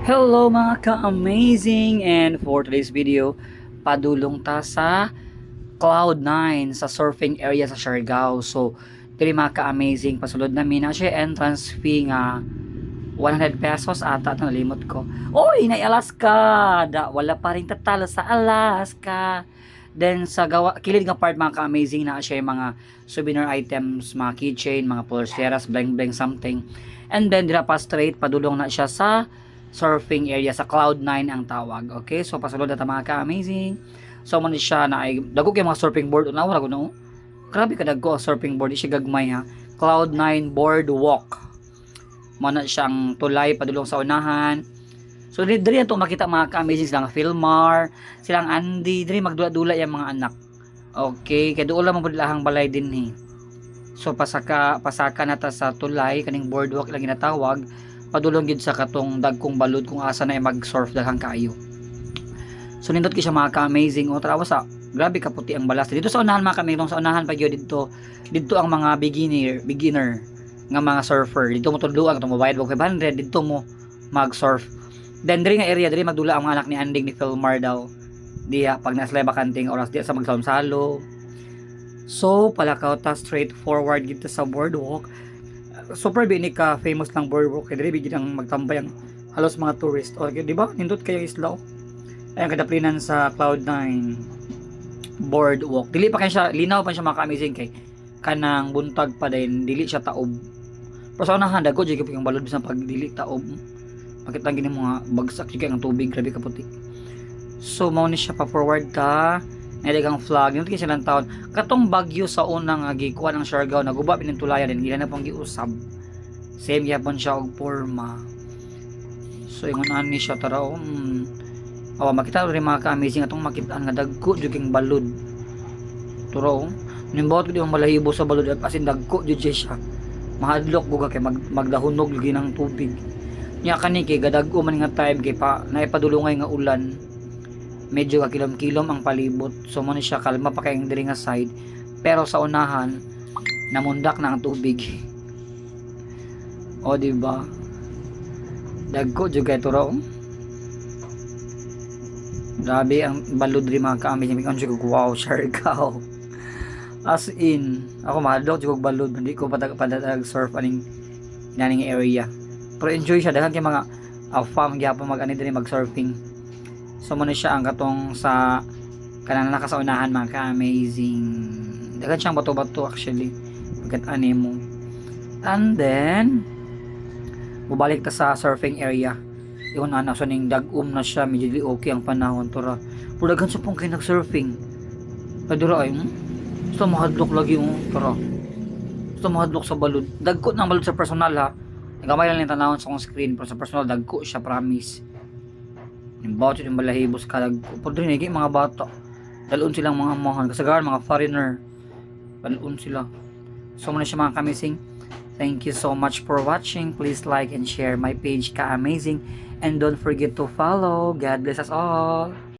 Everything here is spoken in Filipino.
Hello mga ka-amazing, and for today's video, padulong ta sa Cloud9 sa surfing area sa Siargao. So diri mga ka-amazing, pasulod namin na siya entrance fee nga 100 pesos ata, nalimot ko. Oy, na Alaska wala pa rin tatalo sa Alaska. Then sa gawa kilid nga part mga ka-amazing, na siya yung mga souvenir items, mga keychain, mga pulseras, bling bling something. And then dira pa straight padulong na siya sa surfing area sa Cloud9 ang tawag. Okay, so pasulod na ta mga ka-amazing. So man siya na ay dagko kay mga surfing board una wala ko no. Grabe ka dagko ang surfing board, siya gagmay ha. Cloud9 Boardwalk. Mana siyang tulay padulong sa unahan. So diri ato makita mga ka-amazing silang Philmar, silang Andy, diri magdula-dula yang mga anak. Okay, kay duol man pud lahang balay din ni. So pasaka na ta sa tulay kaning boardwalk lang ginatawag, padulong gid sa katong dagkong balod kung asa na mag-surf daghang kaayo. So nindot ki siya mga ka-amazing. O tarawa sa grabe ka puti ang balas. Dito sa unahan mga ka-amazing, sa unahan pa gyud dito ang mga beginner nga mga surfer. Dito mo tudloan katong mabayad og 500, dito mo mag-surf. Then diri nga area diri magdula ang mga anak ni Anding ni Philmar daw. Diya pag naslay bakanting oras diya sa magsalom-salo. So palakaw ta straight forward gid sa boardwalk. Super bini ka famous lang boardwalk kay diri bigid ang magtambay ang halos mga tourist. O di ba nindot kayo isla. Ayan kadaplinan sa Cloud9 boardwalk. Dili pa kay siya linaw pa siya mga ka-amazing kay kanang buntag pa din, dili siya taob. Pero sa unahan dago jud yung balod bisan pag dili taob. Makita gini mga bagsak jud ang tubig, grabe ka puti. So mao ni siya pa forward ta. Nadagang flag nindot kay silang taon. Katong bagyo sa unang gikuan ang Siargao, naguba bining tulayan din ila na pang giusab. Same gyapon siya og porma. So ingon ani siya tara oh, makita rin mga ka-amazing atong makitaan nga dagko jud king balod. Turo nimbawat ko di ang malahibo sa balod at asin dagko jud siya. Mahadlok buga kay magdahunog lagi ng tubig. Nya kani kay gadag-o man nga time kay pa naipadulungay nga ulan. Medyo kilom-kilom ang palibot. So mo ni siya kalma pa kay diri nga side. Pero sa unahan namundak na ang tubig. O di ba? Dagko jud kay turo. Grabe ang balod rin mga ka-amazing. Wow, Siargao. As in, ako mahadlok jud og balod, hindi ko padag surf aning naning area. Pero enjoy siya daghan kay mga fam gyapon mag-ani diri mag-surfing. So mo na siya ang katong sa kanang nakasaunahan mga ka-amazing. Daghan siyang bato-bato actually. Pagkat ani mo. And then mubalik ta sa surfing area. Yun na so ning dag-um na siya, medyo okay ang panahon tora. Pero daghan sa pong kay nag-surfing. Padura ay gusto mahadlok lagi tora. Gusto mahadlok sa balod. Dagko ng balod sa personal ha. Nagamay lang yung tanawon sa akong screen, pero sa personal dagko siya, promise. Yung bawat yung balahibos ka dagko. Pero din mga bata. Dalun silang mga amahan. Kasagaran mga foreigner. Dalun sila. So muna siya mga ka-amazing. Thank you so much for watching. Please like and share my page ka-amazing. And don't forget to follow. God bless us all.